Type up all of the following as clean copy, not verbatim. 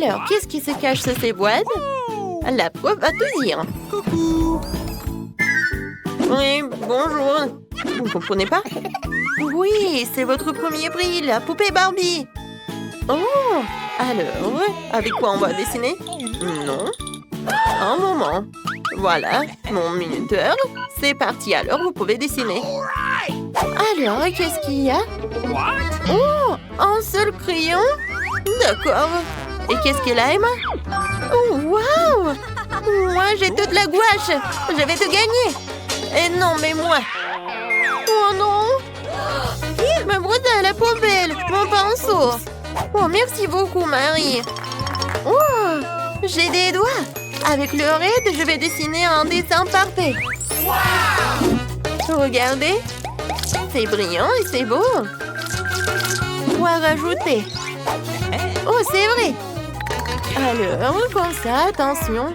Alors, qu'est-ce qui se cache sous ces boîtes? La prof va tout dire. Coucou. Oui, bonjour. Vous ne comprenez pas? Oui, c'est votre premier prix, la poupée Barbie. Oh, alors, avec quoi on va dessiner? Non. Un moment. Voilà, mon minuteur. C'est parti, alors vous pouvez dessiner. Alors, qu'est-ce qu'il y a? Oh, un seul crayon? D'accord. Et qu'est-ce qu'elle a, Emma? Oh, waouh! Moi, j'ai toute la gouache. Je vais te gagner. Et non, mais moi. Oh non! Ma brosse à la poubelle, mon pinceau. Oh, merci beaucoup, Marie. Oh, j'ai des doigts. Avec le raid, je vais dessiner un dessin parfait. Regardez. C'est brillant et c'est beau. Quoi rajouter? Oh, c'est vrai. Alors, comme ça, attention.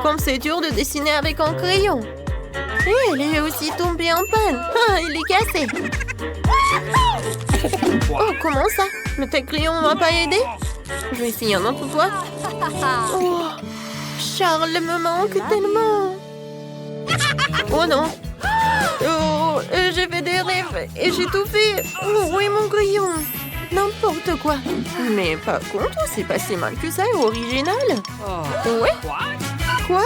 Comme c'est dur de dessiner avec un crayon. Et elle est aussi tombée en panne. Ah, il est cassé. Oh, comment ça? Mais tes crayons ne m'ont pas aidé? Je vais essayer un autre fois. Oh, Charles me manque tellement. Oh non. Oh, j'ai fait des rêves et j'ai tout fait. Oh, où est mon crayon? N'importe quoi. Mais par contre, c'est pas si mal que ça et original. Ouais? Quoi?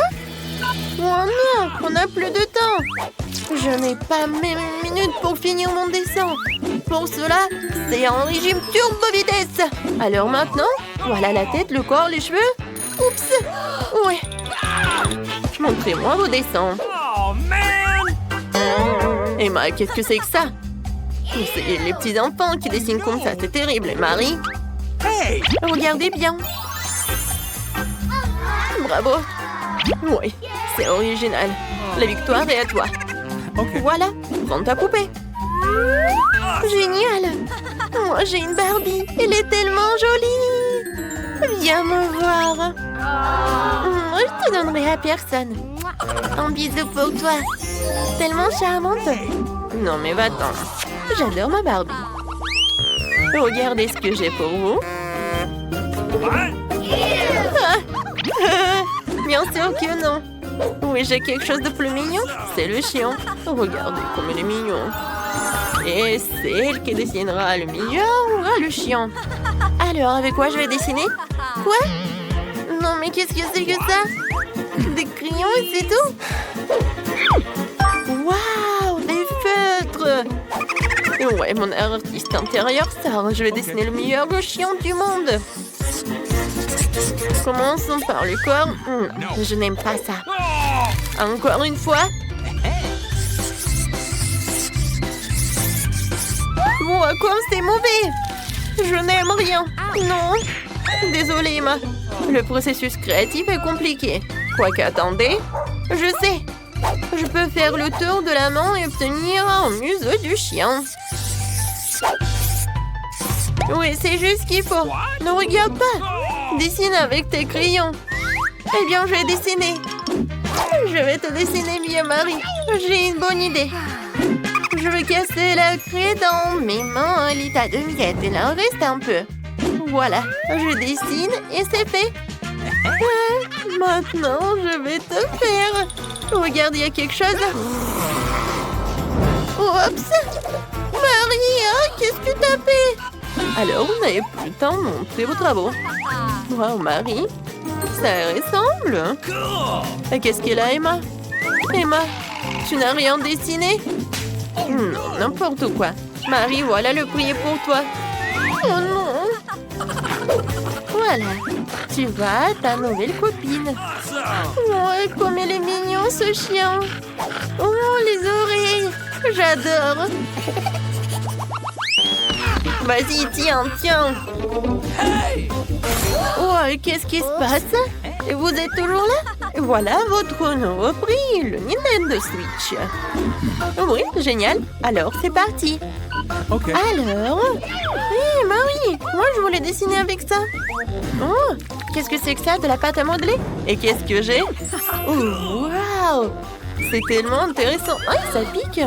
Oh non, on n'a plus de temps. Je n'ai pas même une minute pour finir mon dessin. Pour cela, c'est un régime turbo vitesse. Alors maintenant, voilà la tête, le corps, les cheveux. Oups. Ouais. Montrez-moi vos dessins. Oh, man! Emma, qu'est-ce que c'est que ça? C'est les petits enfants qui dessinent comme ça, c'est terrible. Et Marie? Hey! Regardez bien. Bravo. Oui, c'est original. La victoire est à toi. OK. Voilà, prends ta poupée. Génial. Moi, j'ai une Barbie. Elle est tellement jolie. Viens me voir. Je te donnerai à personne. Un bisou pour toi. Tellement charmante. Non, mais va-t'en. J'adore ma Barbie. Regardez ce que j'ai pour vous. Bien sûr que non. Oui, j'ai quelque chose de plus mignon. C'est le chien. Regardez comme il est mignon. Et c'est elle qui dessinera le meilleur ou le chien. Alors, avec quoi je vais dessiner? Quoi? Non, mais qu'est-ce que c'est que ça? Des crayons et c'est tout? Waouh, des feutres! Ouais, mon artiste intérieur sort. Je vais dessiner le meilleur chien du monde. Commençons par le corps. Je n'aime pas ça. Encore une fois. Oh, comme c'est mauvais. Je n'aime rien. Non. Désolée, Emma. Le processus créatif est compliqué. Quoique, attendez. Je sais. Je peux faire le tour de la main et obtenir un museau du chien. Oui, c'est juste ce qu'il faut. Ne regarde pas. Dessine avec tes crayons. Eh bien, je vais dessiner. Je vais te dessiner mieux, Marie. J'ai une bonne idée. Je vais casser la craie dans mes mains à l'état de miettes. Il en reste un peu. Voilà, je dessine et c'est fait. Maintenant, je vais te faire. Regarde, il y a quelque chose. Oups. Marie, qu'est-ce que t'as fait? Alors, vous n'avez plus le temps de montrer vos travaux. Wow, Marie, ça ressemble. Et qu'est-ce qu'elle a, Emma? Emma, tu n'as rien dessiné? Non, n'importe quoi. Marie, voilà le prix pour toi. Oh non. Voilà, tu vois ta nouvelle copine. Oh, comme elle est mignon, ce chien. Oh, les oreilles. J'adore. Vas-y, tiens. Oh, qu'est-ce qui se passe? Vous êtes toujours là? Voilà votre nouveau prix, le Nintendo Switch. Oui, génial. Alors, c'est parti. OK. Alors... Hé, Marie, moi je voulais dessiner avec ça. Oh, qu'est-ce que c'est que ça? De la pâte à modeler? Et qu'est-ce que j'ai? Oh, waouh! C'est tellement intéressant. Ah, ça pique.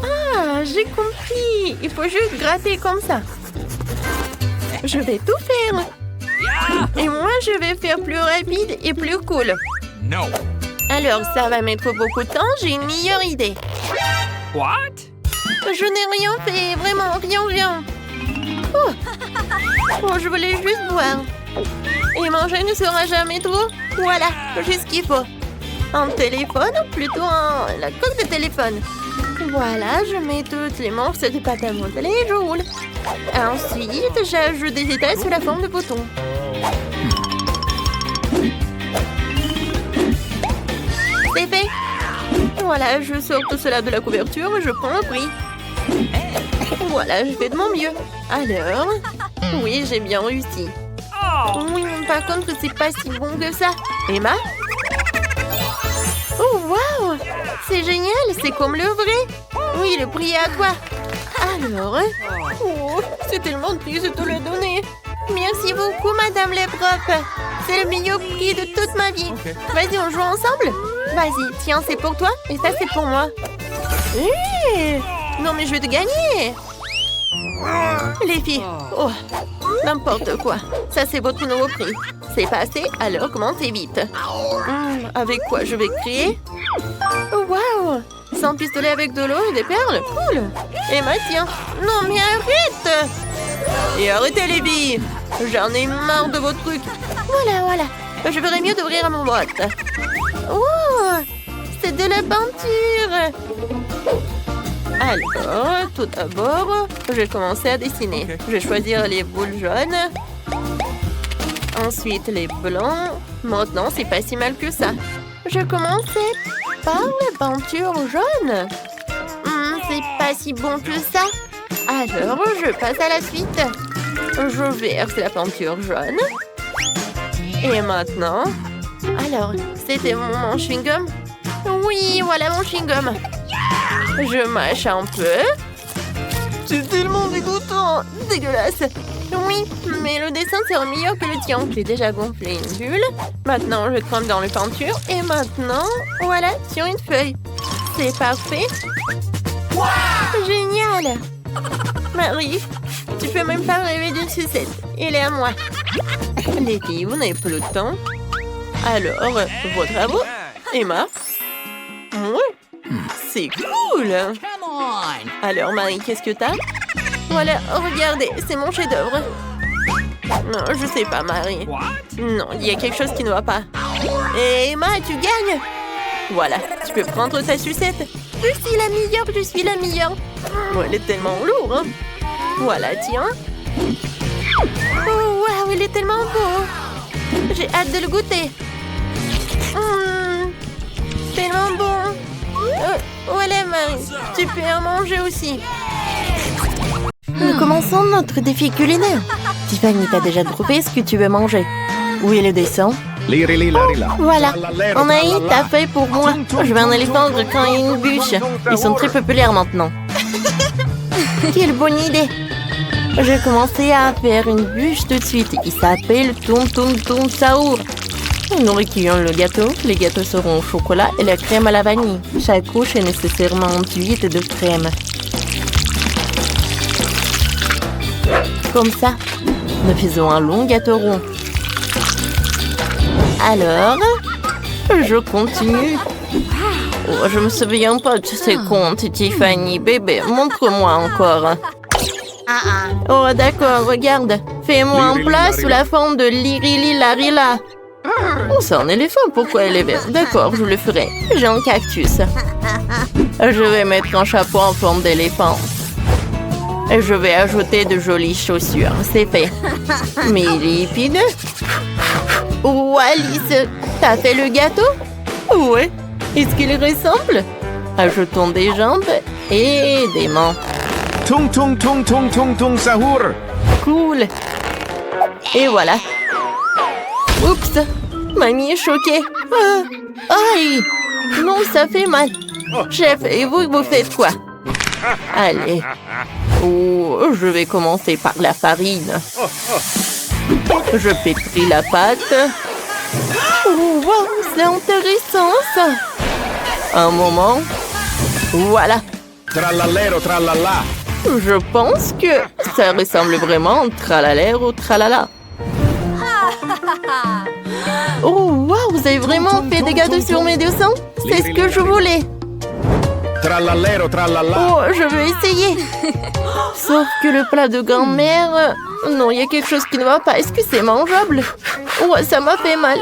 Ah, j'ai compris. Il faut juste gratter comme ça. Je vais tout faire. Et moi, je vais faire plus rapide et plus cool. No. Alors, ça va mettre beaucoup de temps, j'ai une meilleure idée. What? Je n'ai rien fait, vraiment, rien. Oh. Oh, je voulais juste boire. Et manger ne sera jamais trop. Voilà, juste ce qu'il faut. Un téléphone, ou plutôt la coque de téléphone. Voilà, je mets toutes les morceaux de pâte à modeler et je roule. Ensuite, j'ajoute des étals sous la forme de boutons. C'est fait. Voilà, je sors tout cela de la couverture et je prends un prix. Voilà, je fais de mon mieux. Alors, oui, j'ai bien réussi. Oui, mais par contre, c'est pas si bon que ça. Emma? Oh, waouh! C'est génial, c'est comme le vrai. Oui, le prix est à toi. Alors, oh, c'est tellement triste de te le donner. Merci beaucoup, Madame les profs. C'est le meilleur prix de toute ma vie. Okay. Vas-y, on joue ensemble? Vas-y, tiens, c'est pour toi et ça, c'est pour moi. Non, mais je vais te gagner. Les filles, oh, n'importe quoi. Ça, c'est votre nouveau prix. C'est passé, alors commentez vite. Avec quoi je vais créer? Oh, waouh! Sans pistolet avec de l'eau et des perles, cool. Emma, tiens. Non, mais arrête! Et arrêtez les filles. J'en ai marre de vos trucs. Voilà. Je ferais mieux d'ouvrir mon boîte. Oh! C'est de la peinture. Alors, tout d'abord, je vais commencer à dessiner. Okay. Je vais choisir les boules jaunes. Ensuite, les blancs. Maintenant, c'est pas si mal que ça. Je commençais par la peinture jaune. C'est pas si bon que ça. Alors, je passe à la suite. Je verse la peinture jaune. Et maintenant... Alors, c'était mon chewing-gum? Oui, voilà mon chewing-gum. Je mâche un peu. C'est tellement dégoûtant. Dégueulasse. Oui, mais le dessin sera meilleur que le tien. J'ai déjà gonflé une bulle. Maintenant, je trempe dans la peinture. Et maintenant, voilà, sur une feuille. C'est parfait. Wow! Génial. Marie, tu peux même pas rêver d'une sucette. Elle est à moi. Les filles, vous n'avez plus le temps. Alors, vos travaux? Emma? Oui. C'est cool. Come on. Alors, Marie, qu'est-ce que t'as? Voilà, regardez, c'est mon chef-d'œuvre. Non, je sais pas, Marie. What? Non, il y a quelque chose qui ne va pas. Et Emma, tu gagnes. Voilà, tu peux prendre ta sucette. Je suis la meilleure. Oh, elle est tellement lourde, hein. Voilà, tiens. Oh, waouh, il est tellement beau. J'ai hâte de le goûter. Tellement bon. Voilà, Marie, tu peux en manger aussi. Nous commençons notre défi culinaire. Tiffany, t'as déjà trouvé ce que tu veux manger? Où est le dessin? Voilà, Anaïs, t'as fait pour moi. Je vais en aller vendre quand il y a une bûche. Ils sont très populaires maintenant. Quelle bonne idée. Je vais commencer à faire une bûche tout de suite. Il s'appelle Tum Tum Tum Sahur. Nous recueillons le gâteau. Les gâteaux seront au chocolat et la crème à la vanille. Chaque couche est nécessairement enduite de crème. Comme ça, nous faisons un long gâteau rond. Alors, je continue. Oh, je me souviens pas de ces comptes, Tiffany. Bébé, montre-moi encore. Oh, d'accord, regarde. Fais-moi un plat sous la forme de l'irili larila. Oh, c'est un éléphant, pourquoi elle est verte? D'accord, je le ferai. J'ai un cactus. Je vais mettre un chapeau en forme d'éléphant. Et je vais ajouter de jolies chaussures. C'est fait. Mais il est épineux. Oh, Alice, t'as fait le gâteau? Ouais. Est-ce qu'il ressemble? Ajoutons des jambes et des mains. Tung tung tung tung tung tung sahur. Cool. Et voilà. Oups, mamie est choquée. Aïe. Non, ça fait mal. Chef, et vous faites quoi? Allez. Oh, je vais commencer par la farine. Je pétris la pâte. Oh, wow, c'est intéressant ça. Un moment. Voilà. Trallallero trallalla. Je pense que ça ressemble vraiment au tralala ou tralala. Oh, waouh, vous avez vraiment fait des gâteaux sur mes dessins? C'est ce que je voulais. Trallallero, trallallà. Oh, je veux essayer. Sauf que le plat de grand-mère... Non, il y a quelque chose qui ne va pas. Est-ce que c'est mangeable? Oh, ça m'a fait mal.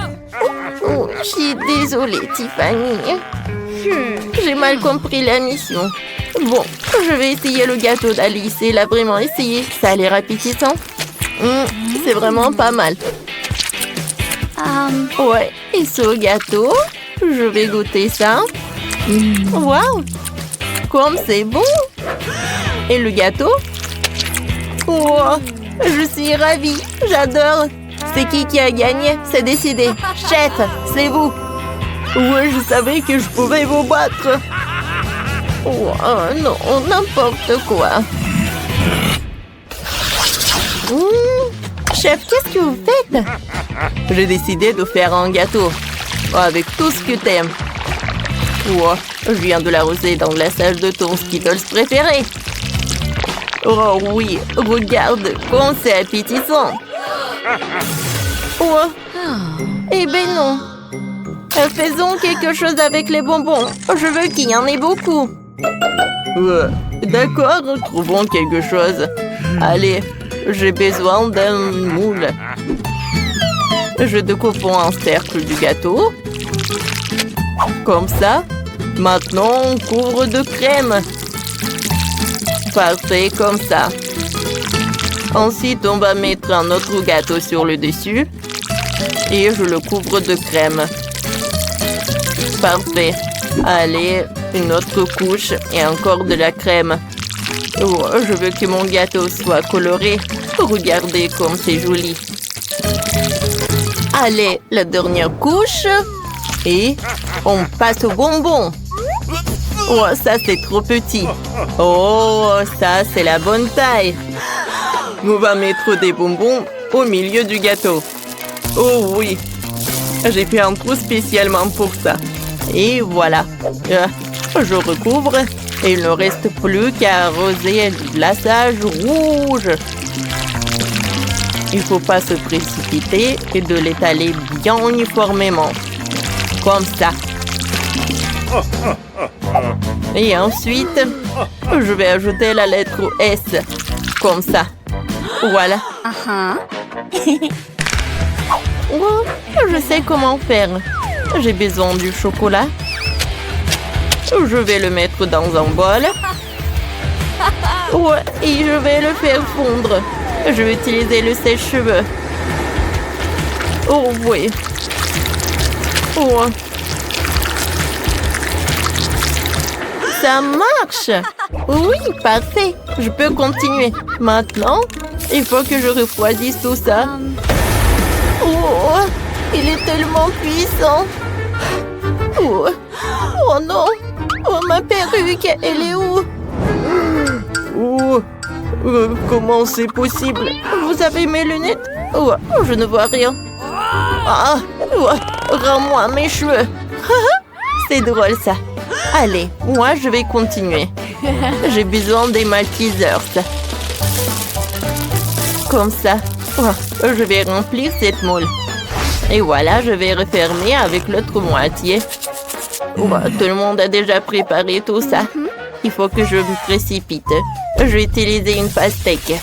Oh, je suis désolée, Tiffany. J'ai mal compris la mission. Bon, je vais essayer le gâteau d'Alice. Elle a vraiment essayé. Ça a l'air appétissant. C'est vraiment pas mal. Ouais, et ce gâteau, je vais goûter ça. Waouh! Comme c'est bon! Et le gâteau? Oh, je suis ravie, j'adore! C'est qui a gagné? C'est décidé. Chef, c'est vous! Ouais, je savais que je pouvais vous battre. Oh non, n'importe quoi. Chef, qu'est-ce que vous faites? J'ai décidé de faire un gâteau avec tout ce que t'aimes. Oh, je viens de l'arroser dans le glaçage de ton Skittles préféré. Oh oui, regarde comme c'est appétissant. Oh, eh ben non. Faisons quelque chose avec les bonbons. Je veux qu'il y en ait beaucoup. D'accord, trouvons quelque chose. Allez, j'ai besoin d'un moule. Je découpe en cercle du gâteau. Comme ça. Maintenant, on couvre de crème. Parfait, comme ça. Ensuite, on va mettre un autre gâteau sur le dessus. Et je le couvre de crème. Parfait. Allez, une autre couche et encore de la crème. Oh, je veux que mon gâteau soit coloré. Regardez comme c'est joli. Allez, la dernière couche. Et on passe aux bonbons. Oh, ça c'est trop petit. Oh, ça c'est la bonne taille. On va mettre des bonbons au milieu du gâteau. Oh oui, j'ai fait un trou spécialement pour ça. Et voilà. Je recouvre et il ne reste plus qu'à arroser du glaçage rouge. Il ne faut pas se précipiter et de l'étaler bien uniformément. Comme ça. Et ensuite, je vais ajouter la lettre S. Comme ça. Voilà. Oh, je sais comment faire. J'ai besoin du chocolat. Je vais le mettre dans un bol. Ouais, et je vais le faire fondre. Je vais utiliser le sèche-cheveux. Oh oui. Oh. Ça marche. Oui, parfait. Je peux continuer. Maintenant, il faut que je refroidisse tout ça. Oh, il est tellement puissant. Oh, oh non. Oh, ma perruque, elle est où? Oh, comment c'est possible? Vous avez mes lunettes? Oh, je ne vois rien. Ah, oh, rends-moi mes cheveux. C'est drôle ça. Allez, moi je vais continuer. J'ai besoin des maltesers. Comme ça. Oh, je vais remplir cette moule. Et voilà, je vais refermer avec l'autre moitié. Oh, tout le monde a déjà préparé tout ça. Il faut que je me précipite. Je vais utiliser une pastèque.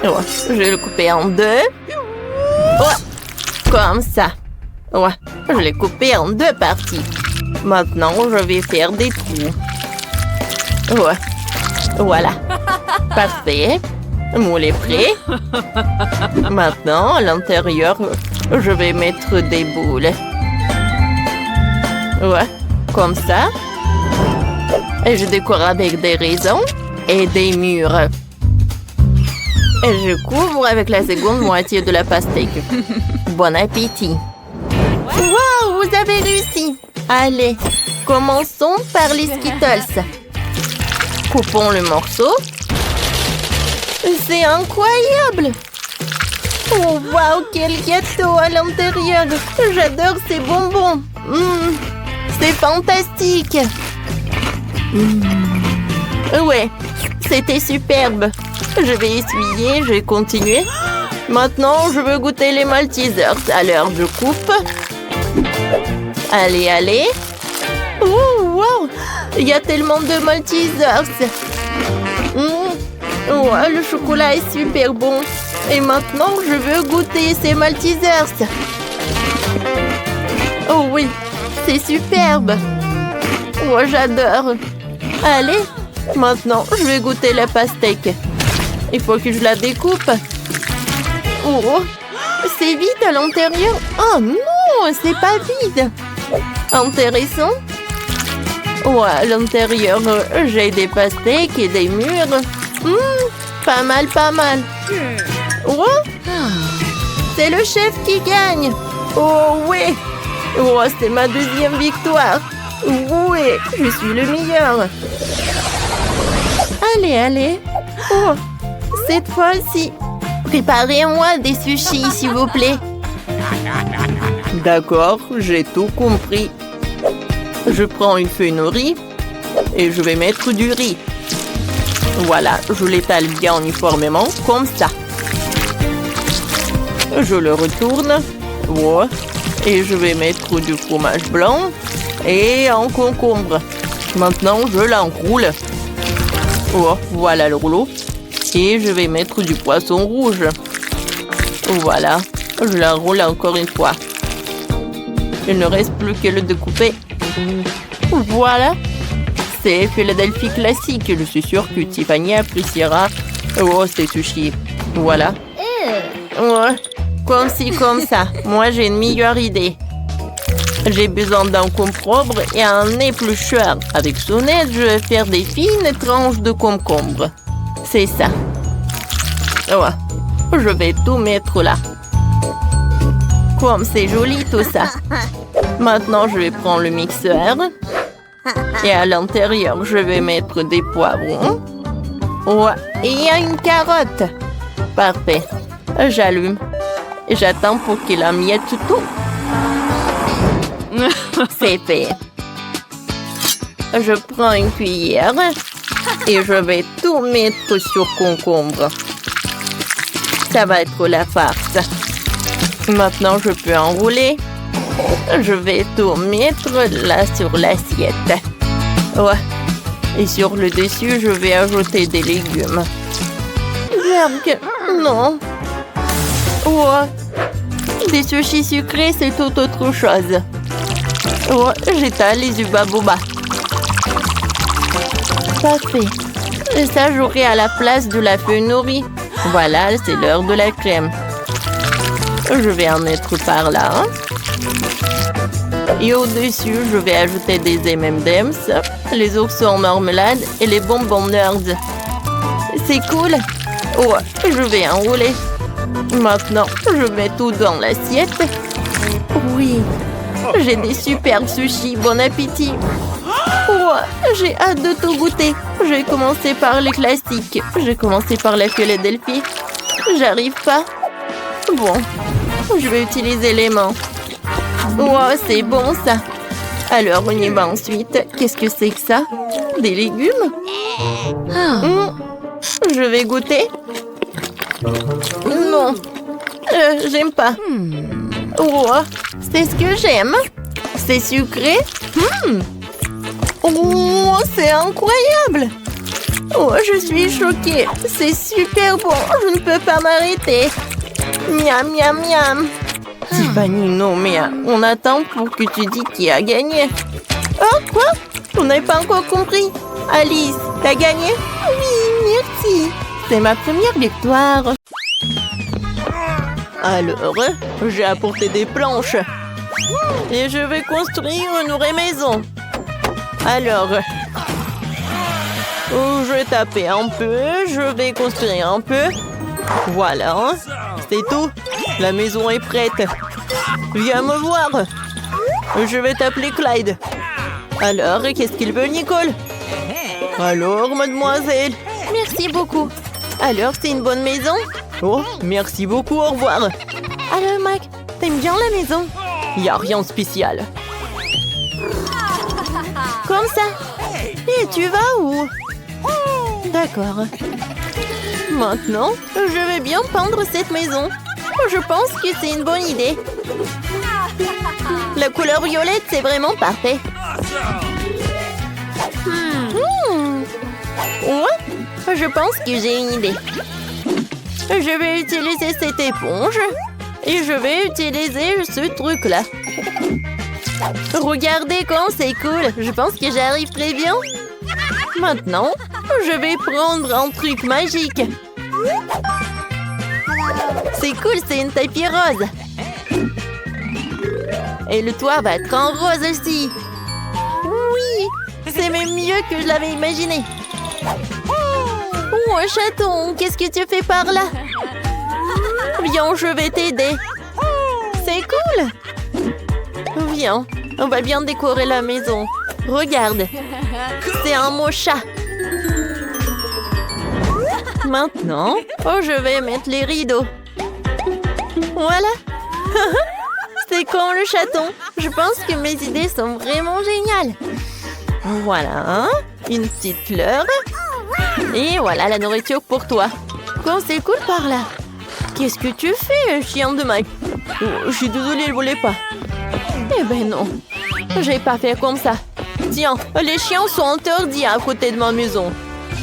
Oh, je vais le couper en deux. Oh, comme ça. Oh, je l'ai coupé en deux parties. Maintenant, je vais faire des trous. Ouais. Voilà. Parfait. Moule est prêt. Maintenant, à l'intérieur, je vais mettre des boules. Ouais. Comme ça. Et je décore avec des raisins et des mûres. Et je couvre avec la seconde moitié de la pastèque. Bon appétit. Wow, vous avez réussi. Allez, commençons par les Skittles. Coupons le morceau. C'est incroyable. Oh, wow, quel gâteau à l'intérieur. J'adore ces bonbons. C'est fantastique. Ouais, c'était superbe. Je vais essuyer, je vais continuer. Maintenant, je veux goûter les Maltesers. Alors, je coupe. Allez, allez. Oh, wow! Il y a tellement de Maltesers. Oh, le chocolat est super bon. Et maintenant, je veux goûter ces Maltesers. Oh oui, c'est superbe. Oh, j'adore. Allez, maintenant, je vais goûter la pastèque. Il faut que je la découpe. Oh, c'est vide à l'intérieur. Oh non, c'est pas vide. Intéressant. Oh, à l'intérieur, j'ai des pastèques et des mûres. Pas mal, pas mal. Oh, c'est le chef qui gagne. Oh oui. Oh, c'est ma deuxième victoire. Oui, je suis le meilleur. Allez, allez. Oh, cette fois-ci, préparez-moi des sushis, s'il vous plaît. D'accord, j'ai tout compris. Je prends une feuille de riz et je vais mettre du riz. Voilà, je l'étale bien uniformément, comme ça. Je le retourne. Ouais. Et je vais mettre du fromage blanc et un concombre. Maintenant, je l'enroule. Oh, voilà le rouleau. Et je vais mettre du poisson rouge. Voilà, je l'enroule encore une fois. Il ne reste plus que le découper. Voilà. C'est Philadelphie classique. Je suis sûre que Tiffany appréciera. Oh, c'est sushi. Voilà. Ouais. Comme ci, comme ça. Moi, j'ai une meilleure idée. J'ai besoin d'un concombre et un éplucheur. Avec son aide, je vais faire des fines tranches de concombre. C'est ça. Ouais. Je vais tout mettre là. Comme c'est joli tout ça. Maintenant, je vais prendre le mixeur. Et à l'intérieur, je vais mettre des poivrons. Ouais. Et il y a une carotte. Parfait. J'allume. J'attends pour qu'il emmiette tout. C'est fait. Je prends une cuillère et je vais tout mettre sur concombre. Ça va être la farce. Maintenant, je peux enrouler. Je vais tout mettre là sur l'assiette. Ouais. Et sur le dessus, je vais ajouter des légumes. Berg, non. Ouais. Des sushis sucrés, c'est tout autre chose. Ouais, j'étale les uba-boba. Parfait. Et ça, j'aurai à la place de la feuille nourrie. Voilà, c'est l'heure de la crème. Je vais en mettre par là. Et au-dessus, je vais ajouter des M&M's, les ours en marmelade et les bonbons nerds. C'est cool. Ouais, je vais enrouler. Maintenant, je mets tout dans l'assiette. Oui, j'ai des super sushis. Bon appétit. Ouais, j'ai hâte de tout goûter. Je vais commencer par les classiques. Je vais commencer par la Philadelphie. J'arrive pas. Bon, je vais utiliser les mains. Wow, c'est bon ça. Alors, on y va ensuite. Qu'est-ce que c'est que ça? Des légumes? Je vais goûter. Non, j'aime pas. Wow, c'est ce que j'aime. C'est sucré. Oh, c'est incroyable. Oh, je suis choquée. C'est super bon. Je ne peux pas m'arrêter. Miam, miam, miam. Tiffany, non, mais on attend pour que tu dis qui a gagné. Oh, quoi? On n'a pas encore compris. Alice, t'as gagné? Oui, merci. C'est ma première victoire. Alors, j'ai apporté des planches. Et je vais construire une vraie maison. Alors, je vais taper un peu. Je vais construire un peu. Voilà, c'est tout. La maison est prête. Viens me voir. Je vais t'appeler Clyde. Alors, qu'est-ce qu'il veut, Nicole? Alors, mademoiselle? Merci beaucoup. Alors, c'est une bonne maison? Oh, merci beaucoup, au revoir. Alors, Mac, t'aimes bien la maison? Il n'y a rien de spécial. Comme ça. Et tu vas où? D'accord. Maintenant, je vais bien peindre cette maison. Je pense que c'est une bonne idée. La couleur violette, c'est vraiment parfait. Ouais, je pense que j'ai une idée. Je vais utiliser cette éponge et je vais utiliser ce truc-là. Regardez comme c'est cool. Je pense que j'arrive très bien. Maintenant, je vais prendre un truc magique. C'est cool, c'est une tapis rose. Et le toit va être en rose aussi. Oui, c'est même mieux que je l'avais imaginé. Oh, un chaton, qu'est-ce que tu fais par là? Viens, je vais t'aider. C'est cool. Viens, on va bien décorer la maison. Regarde, c'est un mot chat. Maintenant, je vais mettre les rideaux. Voilà. C'est comme le chaton. Je pense que mes idées sont vraiment géniales. Voilà, une petite fleur. Et voilà la nourriture pour toi. Comme c'est cool par là. Qu'est-ce que tu fais, chien de Mike? Oh, je suis désolée, elle voulait pas. Eh ben non, j'ai pas fait comme ça. Tiens, les chiens sont interdits à côté de ma maison.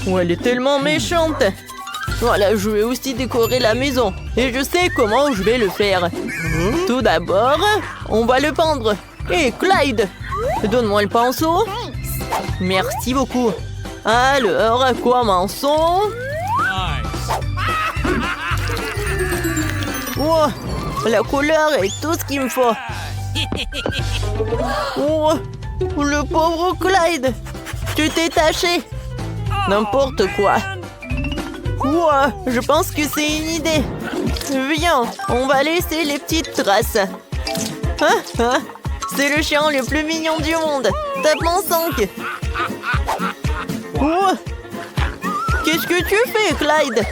Oh, elle est tellement méchante. Voilà, je vais aussi décorer la maison. Et je sais comment je vais le faire. Tout d'abord, on va le peindre. Hé, Clyde, donne-moi le pinceau. Merci beaucoup. Alors, commençons. Oh, la couleur est tout ce qu'il me faut. Oh, le pauvre Clyde. Tu t'es taché. N'importe quoi. Wow, je pense que c'est une idée. Viens, on va laisser les petites traces. C'est le chien le plus mignon du monde. Tape-moi 5. Oh, qu'est-ce que tu fais, Clyde?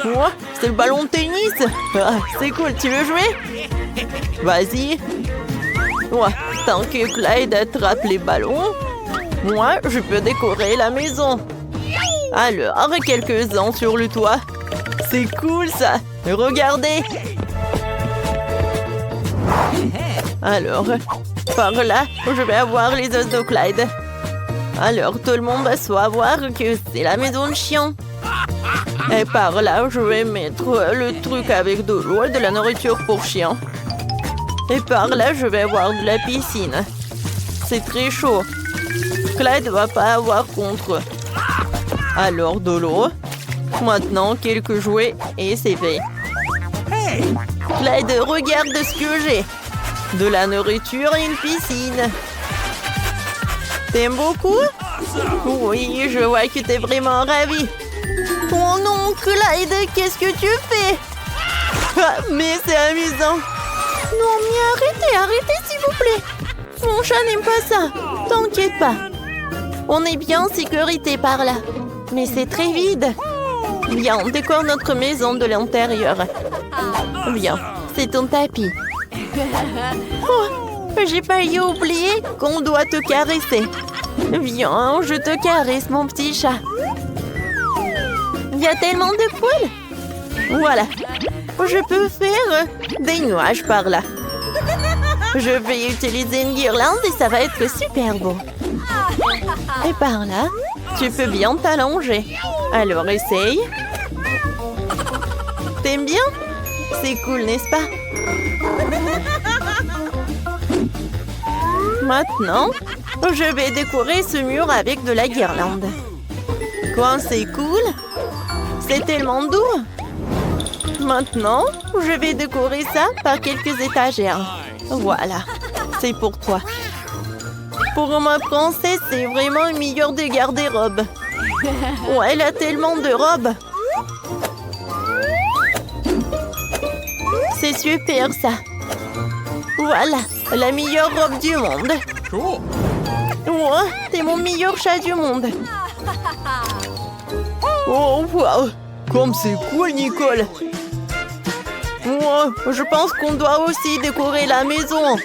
Oh, c'est le ballon de tennis. C'est cool, tu veux jouer? Vas-y. Ouais, tant que Clyde attrape les ballons, moi, je peux décorer la maison. Alors, quelques-uns sur le toit. C'est cool, ça. Regardez. Alors, par là, je vais avoir les os de Clyde. Alors, tout le monde va savoir que c'est la maison de chien. Et par là, je vais mettre le truc avec de l'eau et de la nourriture pour chien. Et par là, je vais avoir de la piscine. C'est très chaud. Clyde ne va pas avoir contre. Alors, de l'eau. Maintenant, quelques jouets et c'est fait. Clyde, regarde ce que j'ai. De la nourriture et une piscine. T'aimes beaucoup? Oui, je vois que t'es vraiment ravi. Oh non, Clyde, qu'est-ce que tu fais? Mais c'est amusant. Non, mais arrêtez, s'il vous plaît. Mon chat n'aime pas ça. T'inquiète pas. On est bien en sécurité par là. Mais c'est très vide. Viens, on décore notre maison de l'intérieur. Viens, c'est ton tapis. Oh, j'ai failli oublier qu'on doit te caresser. Viens, je te caresse, mon petit chat. Il y a tellement de poils. Voilà. Je peux faire des nuages par là. Je vais utiliser une guirlande et ça va être super beau. Et par là, tu peux bien t'allonger. Alors, essaye. T'aimes bien? C'est cool, n'est-ce pas? Maintenant, je vais décorer ce mur avec de la guirlande. Quoi, c'est cool? C'est tellement doux. Maintenant, je vais décorer ça par quelques étagères. Voilà, c'est pour toi. Pour ma princesse, c'est vraiment une meilleure des garde-robes. Oh, elle a tellement de robes. C'est super, ça. Voilà, la meilleure robe du monde. Cool. Oh, t'es mon meilleur chat du monde. Oh, wow. Comme c'est cool, Nicole. Oh, je pense qu'on doit aussi décorer la maison.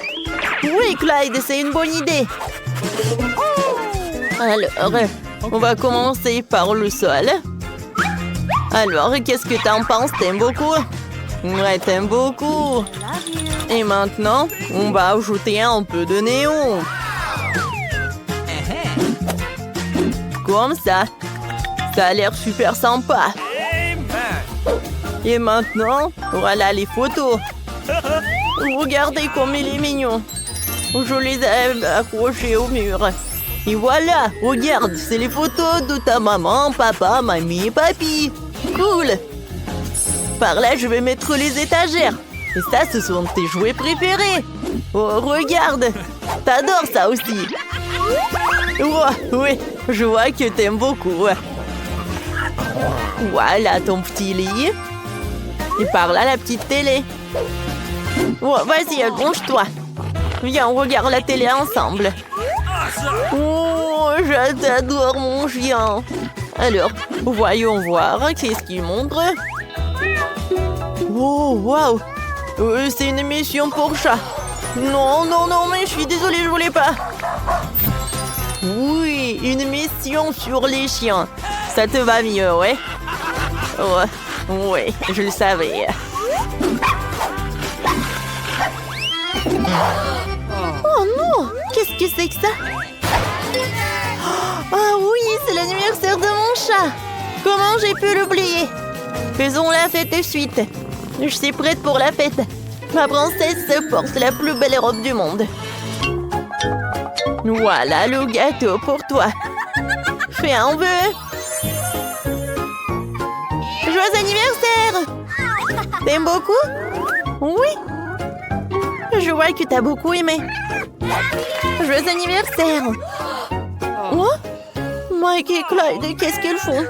Oui, Clyde, c'est une bonne idée. Alors, on va commencer par le sol. Alors, qu'est-ce que t'en penses? T'aimes beaucoup? Ouais, t'aimes beaucoup. Et maintenant, on va ajouter un peu de néon. Comme ça. Ça a l'air super sympa. Et maintenant, voilà les photos. Regardez comme il est mignon. Je les ai accrochées au mur. Et voilà, regarde, c'est les photos de ta maman, papa, mamie et papy. Cool. Par là, je vais mettre les étagères. Et ça, ce sont tes jouets préférés. Oh, regarde. T'adores ça aussi. Oh, oui, je vois que t'aimes beaucoup. Voilà ton petit lit. Et par là, la petite télé. Oh, vas-y, allonge-toi. Viens, on regarde la télé ensemble. Oh, j'adore mon chien. Alors, voyons voir. Qu'est-ce qu'il montre? Oh, waouh. C'est une émission pour chat. Non, non, non, mais je suis désolée, je voulais pas. Oui, une émission sur les chiens. Ça te va mieux, ouais? Oh, oui, je le savais. Oh non! Qu'est-ce que c'est que ça? Ah oui, c'est l'anniversaire de mon chat! Comment j'ai pu l'oublier? Faisons la fête de suite. Je suis prête pour la fête. Ma princesse porte la plus belle robe du monde. Voilà le gâteau pour toi. Fais un vœu. Joyeux anniversaire! T'aimes beaucoup? Oui. Je vois que t'as beaucoup aimé. Joyeux anniversaire! Oh? Mike et Clyde, qu'est-ce qu'ils font?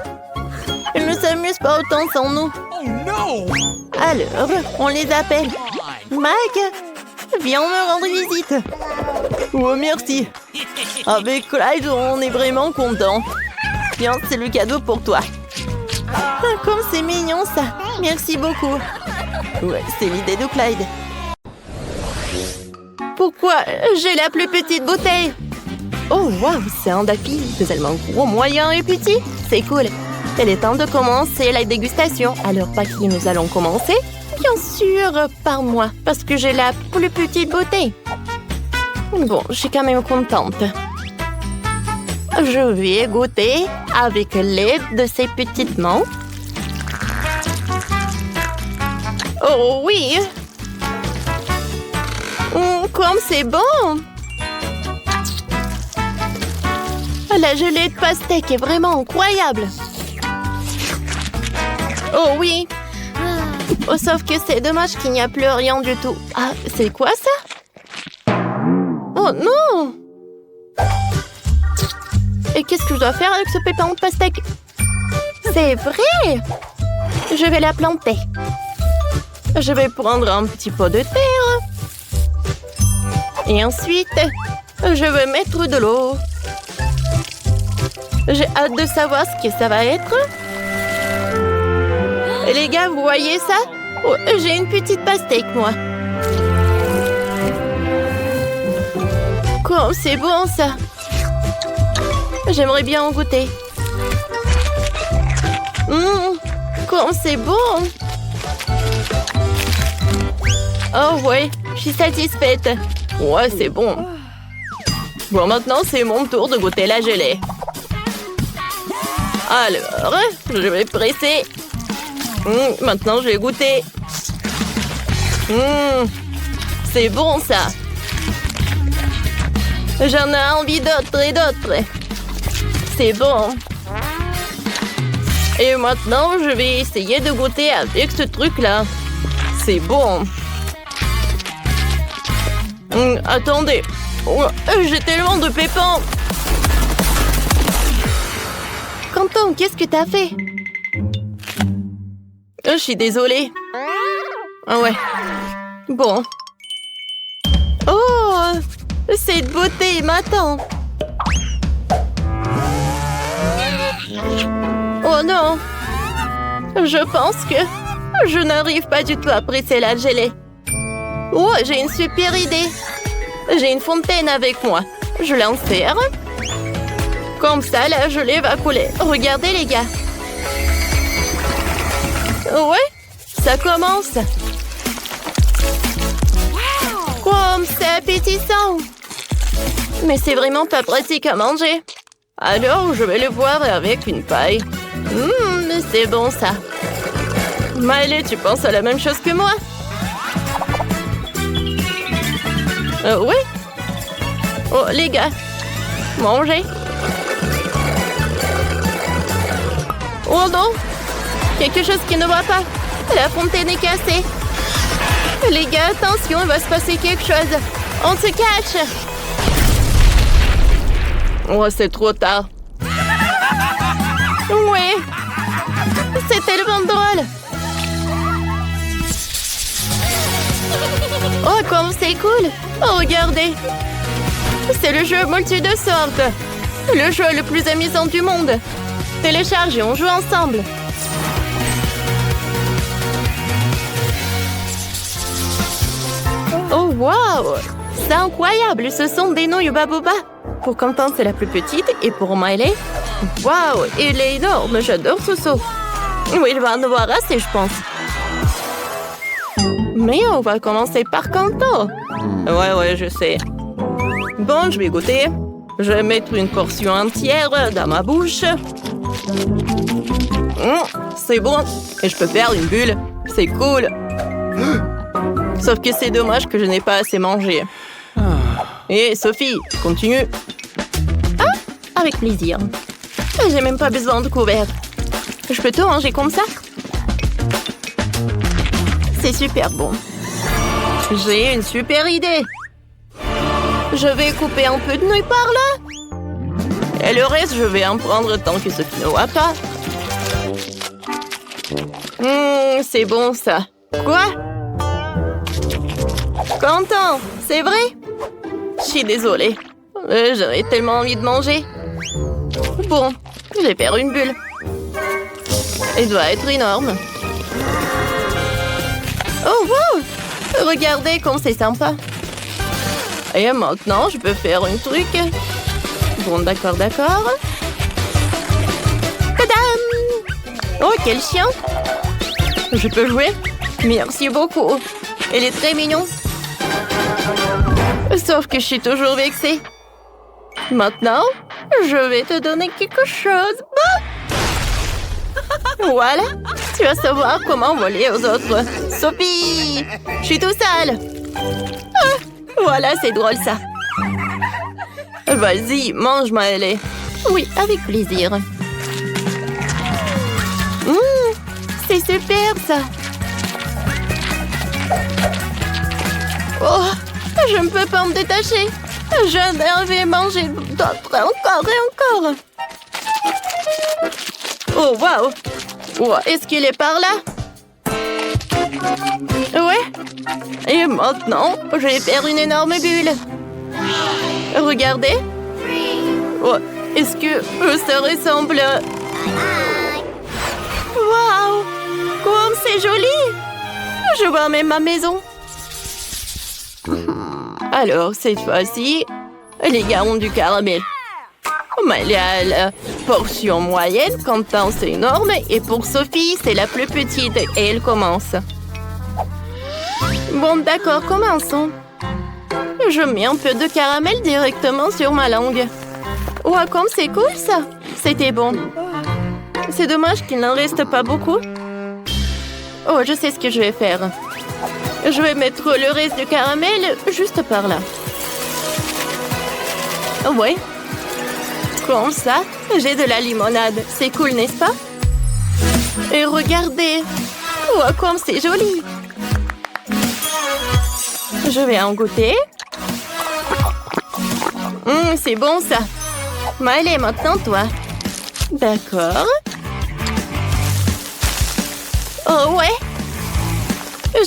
Ils ne s'amusent pas autant sans nous. Oh no! Alors, on les appelle. Mike, viens me rendre visite. Oh, merci. Avec Clyde, on est vraiment content. Tiens, c'est le cadeau pour toi. Ah, comme c'est mignon ça. Merci beaucoup. Ouais, c'est l'idée de Clyde. Pourquoi j'ai la plus petite bouteille? Oh, waouh, c'est un dapi spécialement gros, moyen et petit. C'est cool. Il est temps de commencer la dégustation. Alors, par qui nous allons commencer? Bien sûr, par moi, parce que j'ai la plus petite bouteille. Bon, je suis quand même contente. Je vais goûter avec l'aide de ces petites mains. Oh oui! Comme c'est bon! La gelée de pastèque est vraiment incroyable! Oh oui! Oh, sauf que c'est dommage qu'il n'y a plus rien du tout. Ah, c'est quoi ça? Oh non! Et qu'est-ce que je dois faire avec ce pépin de pastèque? C'est vrai! Je vais la planter. Je vais prendre un petit pot de terre. Et ensuite, je vais mettre de l'eau. J'ai hâte de savoir ce que ça va être. Et les gars, vous voyez ça? Oh, j'ai une petite pastèque, moi. Comme c'est bon, ça. J'aimerais bien en goûter. Comme c'est bon. Oh ouais, je suis satisfaite. Ouais, c'est bon. Bon, maintenant, c'est mon tour de goûter la gelée. Alors, je vais presser. Maintenant, je vais goûter. C'est bon, ça. J'en ai envie d'autres et d'autres. C'est bon. Et maintenant, je vais essayer de goûter avec ce truc-là. C'est bon. Attendez. Oh, j'ai tellement de pépins. Quentin, qu'est-ce que t'as fait? Je suis désolée. Ah ouais. Bon. Oh, cette beauté m'attend. Oh non. Je pense que je n'arrive pas du tout à presser la gelée. Oh, j'ai une super idée. J'ai une fontaine avec moi. Je l'insère. Comme ça, la gelée va couler. Regardez, les gars. Ouais, Ça commence. Wow, c'est appétissant. Mais c'est vraiment pas pratique à manger. Alors, je vais le boire avec une paille. C'est bon, ça. Miley, tu penses à la même chose que moi? Oui. Oh, les gars. Mangez. Oh non. Quelque chose qui ne va pas. La fontaine est cassée. Les gars, attention, il va se passer quelque chose. On se cache. Oh, c'est trop tard. Oui. C'est tellement drôle. Oh, comme c'est cool. Oh, regardez. C'est le jeu multi de sorte. Le jeu le plus amusant du monde. Télécharge et on joue ensemble. Oh, wow! C'est incroyable, ce sont des nouilles Baboba. Pour Quentin, c'est la plus petite. Et pour Miley, wow, il est énorme. J'adore ce saut. Oui, il va en avoir assez, je pense. Mais on va commencer par Quentin. Ouais, je sais. Bon, je vais goûter. Je vais mettre une portion entière dans ma bouche. C'est bon. Et je peux faire une bulle. C'est cool. Sauf que c'est dommage que je n'ai pas assez mangé. Et Sophie, continue. Ah, avec plaisir. J'ai même pas besoin de couvert. Je peux tout manger comme ça? C'est super bon. J'ai une super idée. Je vais couper un peu de nouilles par là. Et le reste, je vais en prendre tant que Sophie ne voit pas. C'est bon, ça. Quoi? Quentin, c'est vrai? Je suis désolée. J'aurais tellement envie de manger. Bon, je vais faire une bulle. Elle doit être énorme. Oh, wow! Regardez comme c'est sympa. Et maintenant, je peux faire un truc. Bon, d'accord. Tadam! Oh, quel chien! Je peux jouer? Merci beaucoup. Il est très mignon. Sauf que je suis toujours vexée. Maintenant, je vais te donner quelque chose. Voilà, tu vas savoir comment voler aux autres. Sophie, je suis tout sale. Voilà, c'est drôle ça. Vas-y, mange, Miley. Oui, avec plaisir. C'est super, ça. Oh, je ne peux pas me détacher. Je devais manger d'autres encore et encore. Oh, wow. Oh, est-ce qu'il est par là? Ouais. Et maintenant, je vais faire une énorme bulle. Regardez. Oh, est-ce que ça ressemble... Wow! Comme c'est joli! Je vois même ma maison. Alors, cette fois-ci, les gars ont du caramel. Mais il y a la portion moyenne, Quentin, c'est énorme. Et pour Sophie, c'est la plus petite. Et elle commence. Bon, d'accord, commençons. Je mets un peu de caramel directement sur ma langue. Oh, comme c'est cool, ça. C'était bon. C'est dommage qu'il n'en reste pas beaucoup. Oh, je sais ce que je vais faire. Je vais mettre le reste du caramel juste par là. Ouais. Comme ça, j'ai de la limonade. C'est cool, n'est-ce pas? Et regardez. Oh, comme c'est joli. Je vais en goûter. C'est bon, ça. Miley, maintenant, toi. D'accord. Oh, ouais.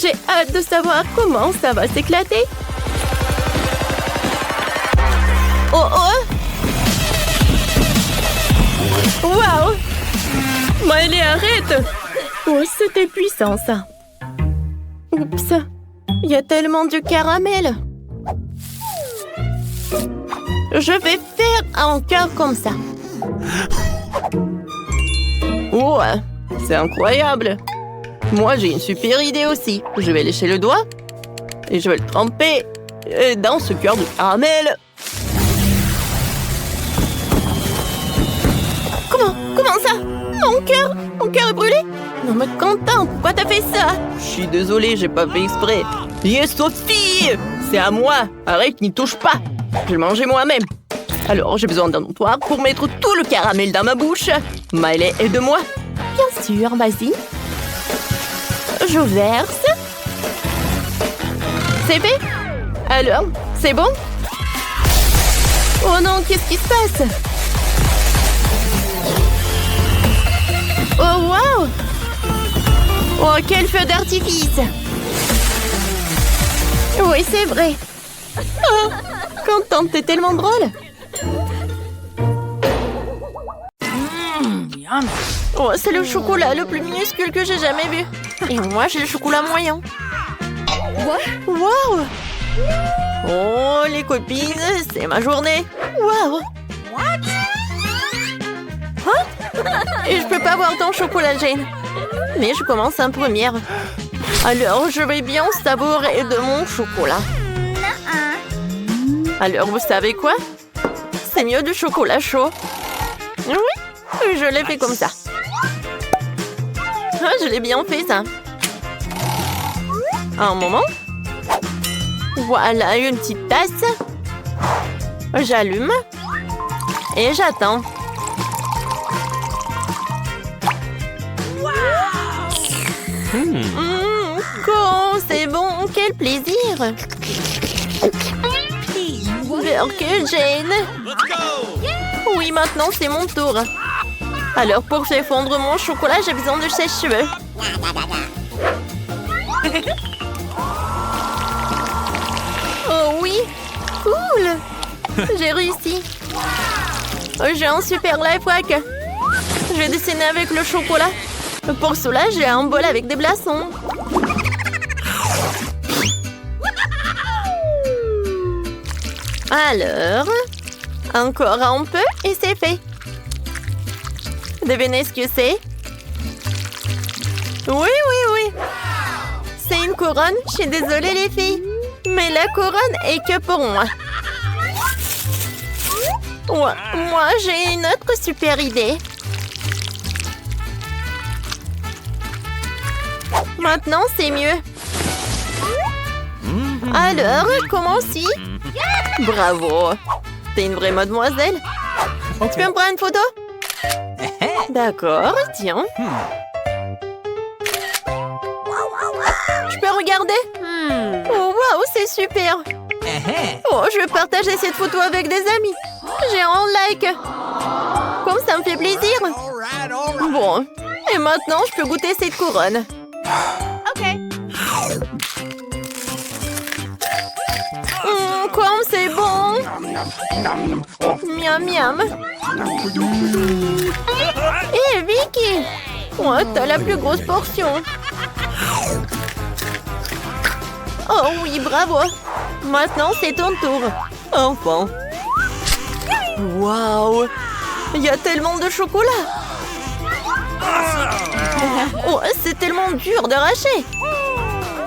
J'ai hâte de savoir comment ça va s'éclater. Oh, oh. Wow! Miley, arrête! Oh, c'était puissant, ça. Oups! Il y a tellement de caramel. Je vais faire encore comme ça. Oh! C'est incroyable! Moi, j'ai une super idée aussi. Je vais lécher le doigt et je vais le tremper dans ce cœur de caramel. Comment ça? Mon cœur est brûlé? Non mais Quentin, pourquoi t'as fait ça? Je suis désolée, j'ai pas fait exprès. Yes, Sophie! C'est à moi. Arrête, n'y touche pas. Je vais le manger moi-même. Alors, j'ai besoin d'un entonnoir pour mettre tout le caramel dans ma bouche. Miley, aide-moi. Bien sûr, vas-y. Je verse. C'est fait? Alors, c'est bon? Oh non, qu'est-ce qui se passe? Oh, wow! Oh, quel feu d'artifice! Oui, c'est vrai. Oh, Quentin, t'es tellement drôle. Oh, c'est le chocolat le plus minuscule que j'ai jamais vu. Et moi, j'ai le chocolat moyen. Wow! Oh, les copines, c'est ma journée. Wow! Et je peux pas avoir ton chocolat, Jane. Mais je commence en première. Alors, je vais bien savourer de mon chocolat. Alors, vous savez quoi? C'est mieux du chocolat chaud. Oui, je l'ai fait comme ça. Ah, je l'ai bien fait, ça. Un moment. Voilà, une petite tasse. J'allume. Et j'attends. C'est bon, quel plaisir. Burke, Jane. Oui, maintenant c'est mon tour. Alors pour faire fondre mon chocolat, j'ai besoin de sèche-cheveux. Oh oui, cool. J'ai réussi. J'ai un super life hack. Je vais dessiner avec le chocolat. Pour cela, j'ai un bol avec des blassons. Alors, encore un peu et c'est fait. Devinez ce que c'est? Oui. C'est une couronne. Je suis désolée les filles. Mais la couronne est que pour moi. Moi, j'ai une autre super idée. Maintenant, c'est mieux. Alors, comment-ci? Bravo. T'es une vraie mademoiselle. Tu peux me prendre une photo? D'accord, tiens. Je peux regarder? Oh, waouh, c'est super. Oh, je vais partager cette photo avec des amis. J'ai un like. Comme ça me fait plaisir. Bon, et maintenant, je peux goûter cette couronne. Comme c'est bon. Miam miam. Hé, Vicky. Oh, t'as la plus grosse portion. Oh oui, bravo. Maintenant, c'est ton tour. Enfin. Waouh. Il y a tellement de chocolat. Oh, c'est tellement dur d'arracher.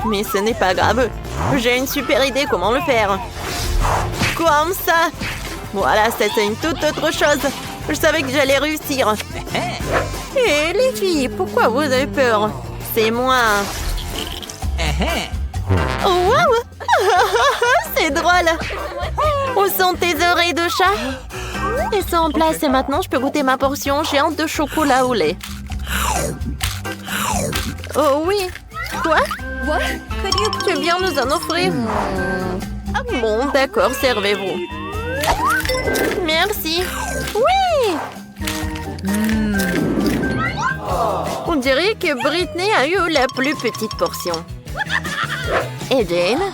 Mais ce n'est pas grave. J'ai une super idée comment le faire. Comme ça. Voilà, c'est une toute autre chose. Je savais que j'allais réussir. Hé, les filles, pourquoi vous avez peur? C'est moi. Oh, waouh. C'est drôle. Où sont tes oreilles de chat? Elles sont en place et maintenant je peux goûter ma portion géante de chocolat au lait. Oh oui. Quoi? Tu veux bien nous en offrir? Bon, d'accord, servez-vous. Merci. Oui. On dirait que Britney a eu la plus petite portion. Et Jane?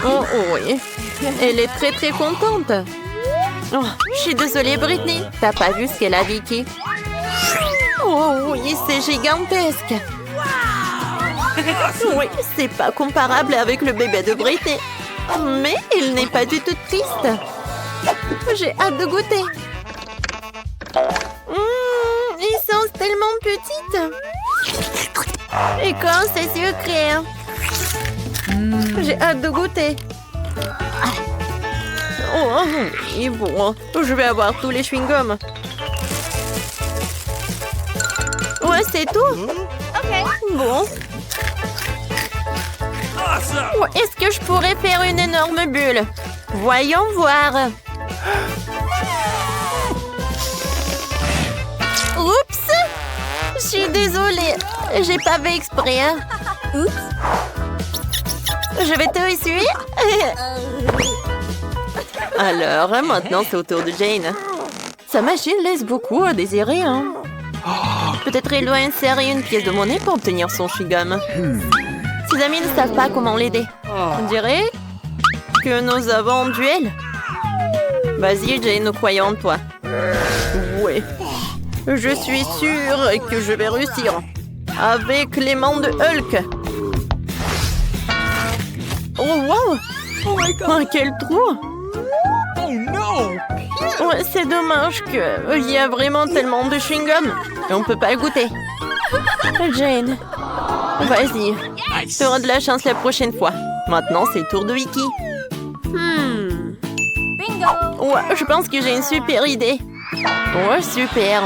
Oh oui. Elle est très très contente. Oh, je suis désolée, Britney. T'as pas vu ce qu'elle a, Vicky? Oh oui, c'est gigantesque. Oui, c'est pas comparable avec le bébé de Britney. Mais il n'est pas du tout triste. J'ai hâte de goûter. Ils sont tellement petites. Et quand c'est sucré. J'ai hâte de goûter. Oh, et bon, je vais avoir tous les chewing-gums. Ouais, c'est tout? Bon. Awesome! Est-ce que je pourrais faire une énorme bulle? Voyons voir. Oups! Je suis désolée. J'ai pas fait exprès. Oups! Je vais te essuyer. Alors, maintenant, c'est au tour de Jane. Sa machine laisse beaucoup à désirer, hein? Peut-être elle doit insérer une pièce de monnaie pour obtenir son chewing-gum. Ses amis ne savent pas comment l'aider. On dirait que nous avons un duel. Vas-y, Jane, nous croyons en toi. Oui. Je suis sûre que je vais réussir. Avec les mains de Hulk. Oh, wow! Oh my god! Oh, quel trou! Oh no! Ouais, c'est dommage qu'il y a vraiment tellement de chewing-gum. Et on peut pas le goûter. Jane, vas-y. Nice! Tu auras de la chance la prochaine fois. Maintenant, c'est le tour de Vicky. Ouais, je pense que j'ai une super idée. Ouais, super.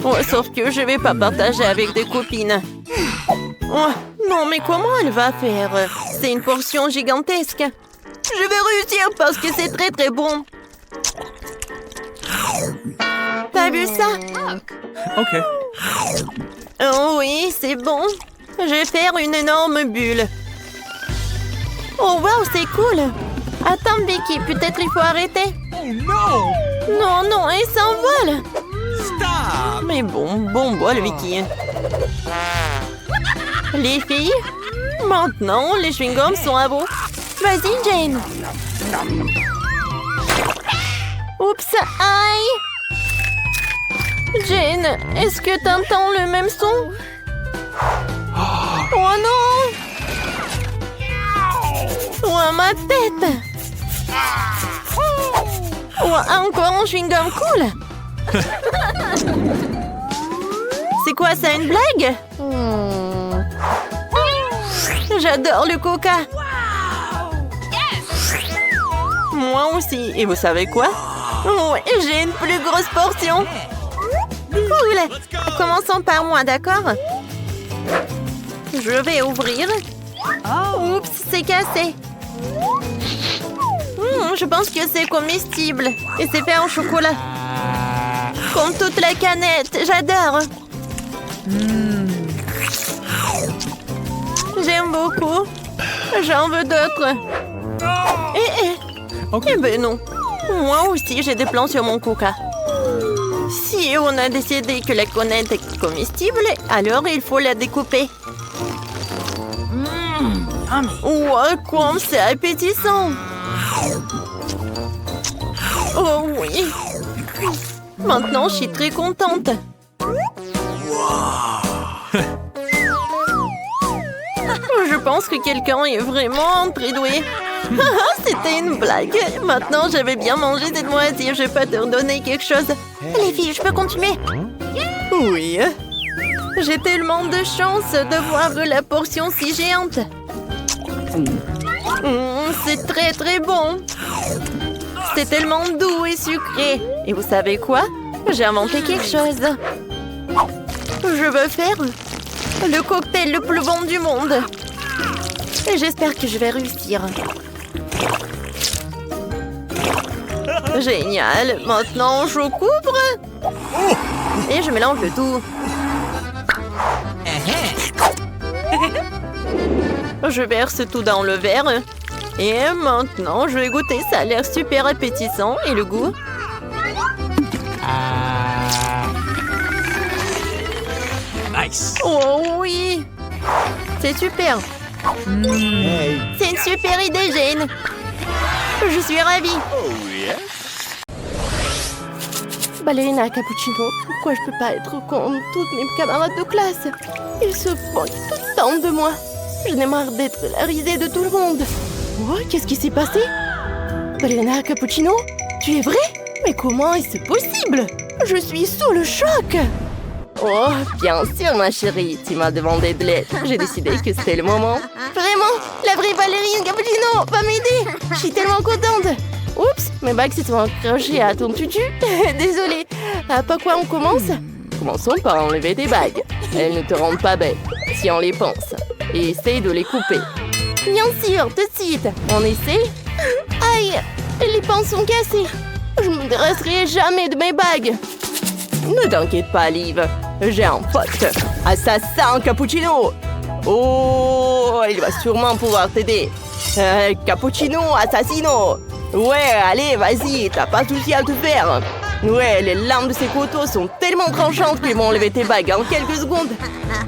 Ouais, sauf que je vais pas partager avec des copines. Ouais, non, mais comment elle va faire? C'est une portion gigantesque. Je vais réussir parce que c'est très très bon. T'as vu ça? Okay. Oh oui, c'est bon. Je vais faire une énorme bulle. Oh wow, c'est cool. Attends, Vicky, peut-être il faut arrêter. Oh no! Non, non, elle s'envole. Stop! Mais bon bol, Vicky. Les filles, maintenant, les chewing-gums sont à vous. Vas-y, Jane. Oups, aïe. Jane, est-ce que t'entends le même son? Oh non! Oh, ma tête! Oh, encore un chewing-gum cool! C'est quoi ça, une blague? J'adore le coca! Moi aussi. Et vous savez quoi? Ouais, j'ai une plus grosse portion! Cool! Commençons par moi, d'accord? Je vais ouvrir. Oups, c'est cassé. Je pense que c'est comestible. Et c'est fait en chocolat. Comme toute la canette. J'adore. J'aime beaucoup. J'en veux d'autres. Eh ben non. Moi aussi, j'ai des plans sur mon coca. Si on a décidé que la canette est comestible, alors il faut la découper. Ouais, comme c'est appétissant. Oh oui. Maintenant, je suis très contente. Je pense que quelqu'un est vraiment très doué. C'était une blague. Maintenant, j'avais bien mangé cette moitié. Je vais pas te redonner quelque chose. Les filles, je peux continuer? Oui. J'ai tellement de chance de voir la portion si géante. C'est très très bon. C'est tellement doux et sucré. Et vous savez quoi? J'ai inventé quelque chose. Je veux faire le cocktail le plus bon du monde. Et j'espère que je vais réussir. Génial. Maintenant, je couvre. Et je mélange le tout. Je verse tout dans le verre. Et maintenant, je vais goûter. Ça a l'air super appétissant. Et le goût? Nice! Oh oui! C'est super! C'est une super idée, Jane! Je suis ravie! Ballerina Cappuccino, pourquoi je peux pas être comme toutes mes camarades de classe? Ils se moquent tout le temps de moi. Je n'ai marre d'être la risée de tout le monde. Oh, qu'est-ce qui s'est passé? Ballerina Cappuccino, tu es vrai? Mais comment est-ce possible? Je suis sous le choc! Oh, bien sûr, ma chérie, tu m'as demandé de l'aide. J'ai décidé que c'était le moment. Vraiment, la vraie ballerine Cappuccino va m'aider. Je suis tellement contente. Oups, mes bagues se sont accrochées à ton tutu. Désolée. Par quoi on commence? Commençons par enlever tes bagues. Elles ne te rendent pas belle si on les pense. Et essaye de les couper. Bien sûr, tout de suite. On essaie? Aïe, les pinces sont cassées. Je me déresserai jamais de mes bagues. Ne t'inquiète pas, Liv. J'ai un pote. Assassin Cappuccino. Oh, il va sûrement pouvoir t'aider. Cappuccino Assassino. Ouais, allez, vas-y, t'as pas de souci à te faire. Ouais, les lames de ces couteaux sont tellement tranchantes qu'ils vont enlever tes bagues en quelques secondes.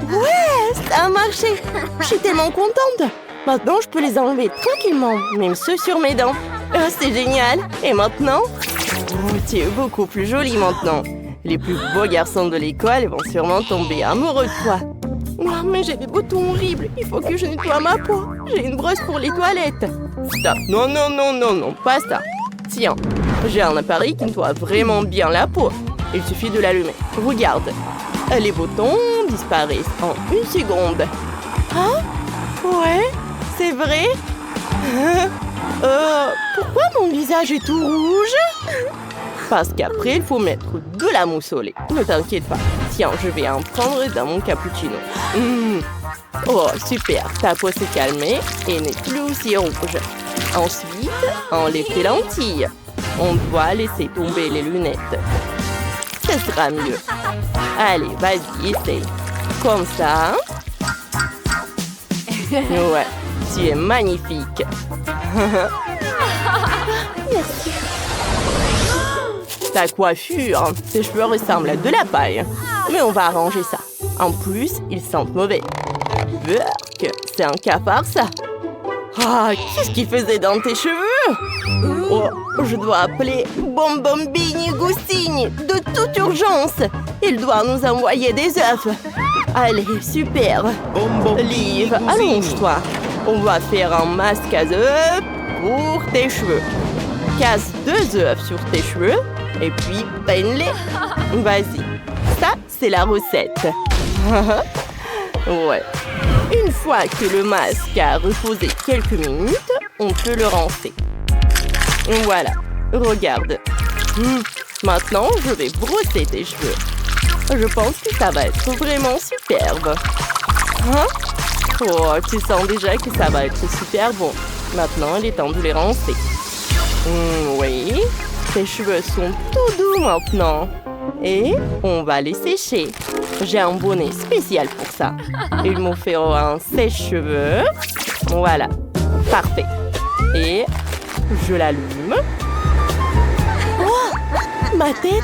Ouais, ça a marché. Je suis tellement contente. Maintenant, je peux les enlever tranquillement, même ceux sur mes dents. Oh, c'est génial. Et maintenant? Oh, tu es beaucoup plus jolie maintenant. Les plus beaux garçons de l'école vont sûrement tomber amoureux de toi. Oh, mais j'ai des boutons horribles. Il faut que je nettoie ma peau. J'ai une brosse pour les toilettes. Stop. Non, non, non, non, non, pas ça. Tiens, j'ai un appareil qui nettoie vraiment bien la peau. Il suffit de l'allumer. Regarde. Les boutons disparaissent en une seconde. Hein? Ouais, c'est vrai? Pourquoi mon visage est tout rouge? Parce qu'après, il faut mettre de la mousse au lait. Ne t'inquiète pas. Tiens, je vais en prendre dans mon cappuccino. Oh, super. Ta peau s'est calmée et n'est plus aussi rouge. Ensuite, enlève tes lentilles. On doit laisser tomber les lunettes. Ce sera mieux. Allez, vas-y, essaye. Comme ça. Ouais, tu es magnifique. Merci. Ta coiffure, tes cheveux ressemblent à de la paille. Mais on va arranger ça. En plus, ils sentent mauvais. Burk, c'est un cafard, ça. Ah, qu'est-ce qu'il faisait dans tes cheveux? Oh, je dois appeler Bombombini Gustini de toute urgence. Il doit nous envoyer des œufs. Allez, super. Liv, allonge-toi. On va faire un masque à œufs pour tes cheveux. Casse 2 œufs sur tes cheveux et puis peine-les. Vas-y. Ça, c'est la recette. Ouais. Une fois que le masque a reposé quelques minutes, on peut le rincer. Voilà. Regarde. Maintenant, je vais brosser tes cheveux. Je pense que ça va être vraiment superbe. Hein? Oh, tu sens déjà que ça va être super bon. Maintenant, il est temps de les rincer. Oui, tes cheveux sont tout doux maintenant. Et on va les sécher. J'ai un bonnet spécial pour ça. Il me fera un sèche-cheveux. Voilà, parfait. Et je l'allume. Oh, ma tête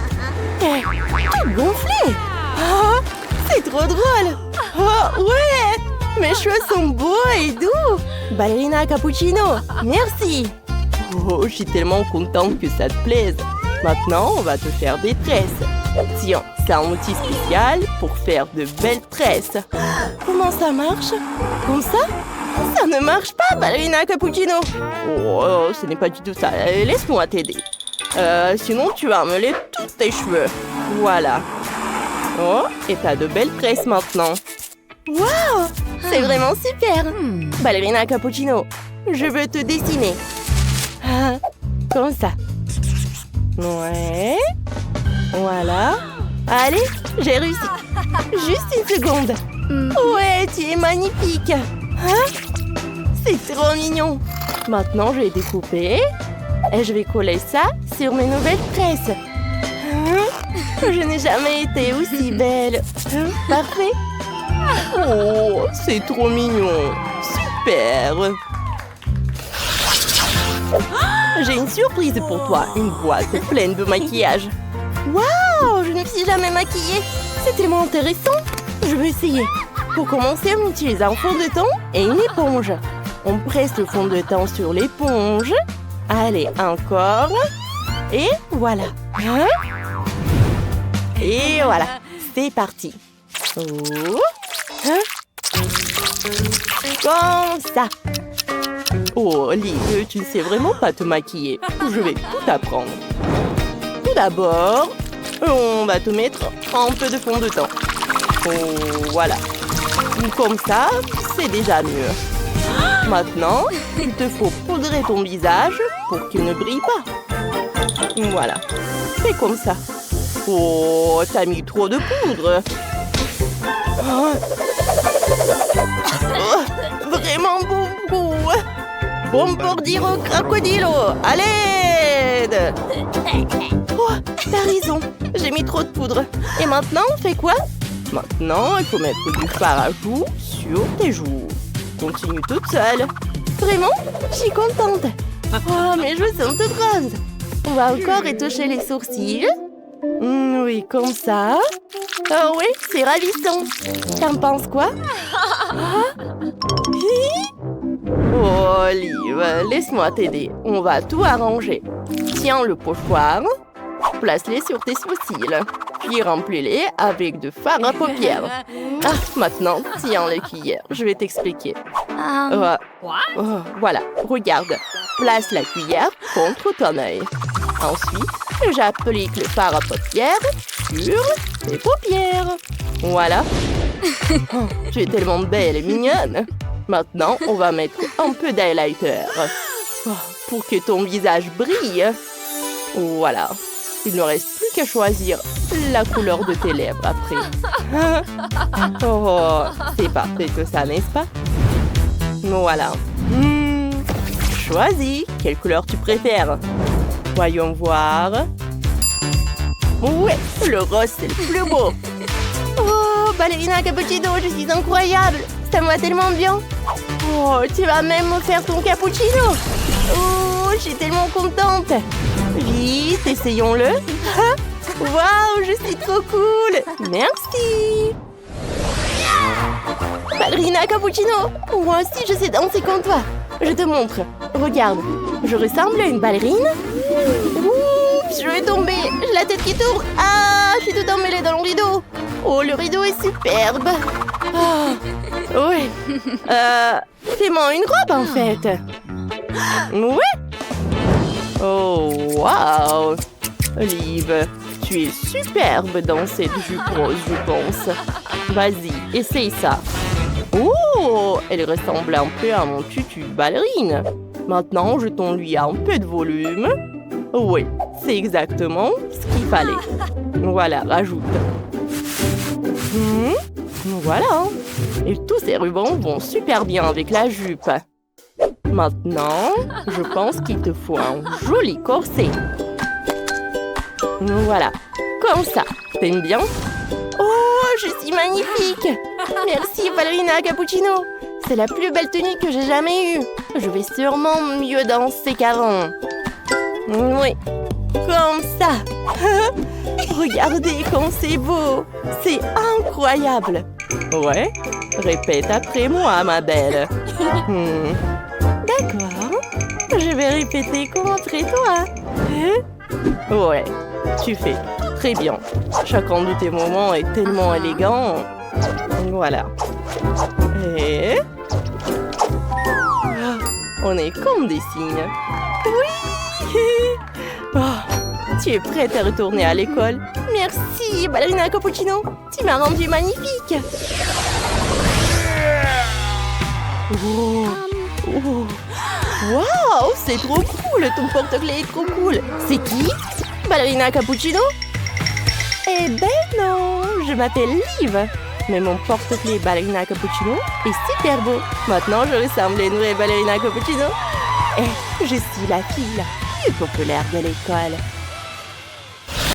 est toute gonflée. Oh, c'est trop drôle. Oh, ouais, mes cheveux sont beaux et doux. Ballerina Cappuccino, merci. Oh, je suis tellement contente que ça te plaise. Maintenant, on va te faire des tresses. Tiens, c'est un outil spécial pour faire de belles tresses. Comment ça marche? Comme ça? Ça ne marche pas, Ballerina Cappuccino. Oh, ce n'est pas du tout ça. Laisse-moi t'aider. Sinon, tu vas mêler tous tes cheveux. Voilà. Oh, et t'as de belles tresses maintenant. Waouh! C'est vraiment super. Ballerina Cappuccino, je veux te dessiner. Comme ça. Ouais. Voilà. Allez, j'ai réussi. Juste une seconde. Ouais, tu es magnifique. Hein? C'est trop mignon. Maintenant, je vais découper. Et je vais coller ça sur mes nouvelles tresses. Je n'ai jamais été aussi belle. Parfait. Oh, c'est trop mignon. Super. J'ai une surprise pour toi. Une boîte pleine de maquillage. Waouh, je ne me suis jamais maquillée. C'est tellement intéressant. Je vais essayer. Pour commencer, on utilise un fond de teint et une éponge. On presse le fond de teint sur l'éponge. Allez, encore. Et voilà. Hein? Et voilà. C'est parti. Oh. Hein? Comme ça. Oh, Liv, tu ne sais vraiment pas te maquiller. Je vais tout apprendre. Tout d'abord, on va te mettre un peu de fond de teint. Oh, voilà. Comme ça, c'est déjà mieux. Maintenant, il te faut poudrer ton visage pour qu'il ne brille pas. Voilà. Fais comme ça. Oh, t'as mis trop de poudre. Oh, vraiment beaucoup. Bon pour dire au crocodilo. À l'aide. Oh, t'as raison. J'ai mis trop de poudre. Et maintenant, on fait quoi? Maintenant, il faut mettre du fard à joues sur tes joues. Continue toute seule. Vraiment? Je suis contente. Oh, mes joues sont toutes roses. On va encore retoucher les sourcils. Oui, comme ça. Oh oui, c'est ravissant. T'en penses quoi? Oh, Olive, laisse-moi t'aider. On va tout arranger. Tiens le pochoir. Place-les sur tes sourcils. Puis remplis-les avec de fard à paupières. Ah, maintenant, tiens les cuillères. Je vais t'expliquer. Voilà, regarde. Place la cuillère contre ton œil. Ensuite, j'applique le fard à paupières sur tes paupières. Voilà. Oh, tu es tellement belle et mignonne. Maintenant, on va mettre un peu d'highlighter. Oh, pour que ton visage brille. Voilà. Il ne reste plus qu'à choisir la couleur de tes lèvres après. Oh, c'est parfait que ça, n'est-ce pas? Voilà. Choisis. Quelle couleur tu préfères? Voyons voir. Ouais, le rose, c'est le plus beau. Oh, ballerina cappuccino, je suis incroyable. Ça me va tellement bien. Oh, tu vas même me faire ton cappuccino. Oh, je suis tellement contente. Vite, essayons-le. Waouh, je suis trop cool. Merci. Ballerina cappuccino, moi aussi je sais danser comme toi. Je te montre. Regarde, je ressemble à une ballerine. Oups, je vais tomber. J'ai la tête qui tourne. Ah, je suis tout emmêlée dans le rideau. Oh, le rideau est superbe. Oh, oui. Fais-moi une robe en fait. Ouais. Oh, waouh. Olive, tu es superbe dans cette jupe rose, je pense. Vas-y, essaye ça. Oh, elle ressemble un peu à mon tutu de ballerine. Maintenant, jetons-lui un peu de volume. Oui, c'est exactement ce qu'il fallait. Voilà, rajoute. Voilà. Et tous ces rubans vont super bien avec la jupe. Maintenant, je pense qu'il te faut un joli corset. Voilà, comme ça. T'aimes bien? Oh, je suis magnifique! Merci, ballerina cappuccino. C'est la plus belle tenue que j'ai jamais eue. Je vais sûrement mieux danser qu'avant. Oui, comme ça. Regardez comme c'est beau. C'est incroyable. Ouais, répète après moi, ma belle. D'accord. Je vais répéter comme après toi. Ouais, tu fais très bien. Chacun de tes moments est tellement élégant. Voilà. Et... on est comme des cygnes. Oui. Oh, tu es prête à retourner à l'école? Merci, ballerina cappuccino. Tu m'as rendu magnifique. Oh. Oh. Waouh, c'est trop cool. Ton porte-clés est trop cool. C'est qui? Ballerina cappuccino? Eh ben non, je m'appelle Liv. Mais mon porte-clés ballerina cappuccino est super beau. Maintenant, je ressemble à une vraie ballerina cappuccino. Et je suis la fille la plus populaire de l'école.